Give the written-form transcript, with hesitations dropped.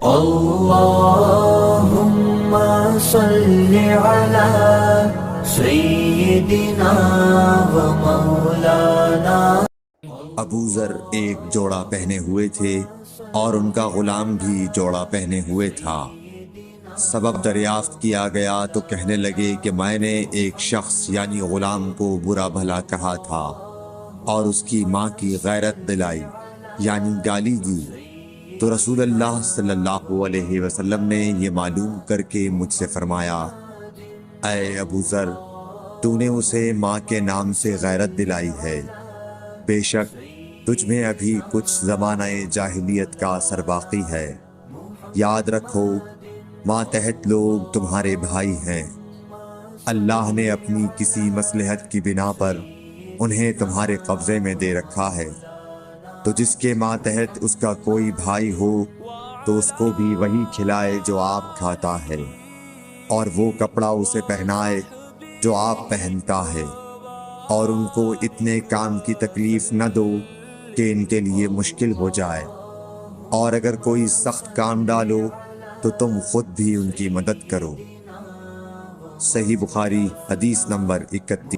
اللهم صل على سيدنا ومولانا۔ ابو ذر ایک جوڑا پہنے ہوئے تھے اور ان کا غلام بھی جوڑا پہنے ہوئے تھا۔ سبب دریافت کیا گیا تو کہنے لگے کہ میں نے ایک شخص یعنی غلام کو برا بھلا کہا تھا اور اس کی ماں کی غیرت دلائی یعنی گالی دی، تو رسول اللہ صلی اللہ علیہ وسلم نے یہ معلوم کر کے مجھ سے فرمایا، اے ابو ذر، تو نے اسے ماں کے نام سے غیرت دلائی ہے، بے شک تجھ میں ابھی کچھ زمانہ جاہلیت کا اثر باقی ہے۔ یاد رکھو ماتحت لوگ تمہارے بھائی ہیں، اللہ نے اپنی کسی مصلحت کی بنا پر انہیں تمہارے قبضے میں دے رکھا ہے، تو جس کے ماتحت اس کا کوئی بھائی ہو تو اس کو بھی وہی کھلائے جو آپ کھاتا ہے، اور وہ کپڑا اسے پہنائے جو آپ پہنتا ہے، اور ان کو اتنے کام کی تکلیف نہ دو کہ ان کے لیے مشکل ہو جائے، اور اگر کوئی سخت کام ڈالو تو تم خود بھی ان کی مدد کرو۔ صحیح بخاری حدیث نمبر 31۔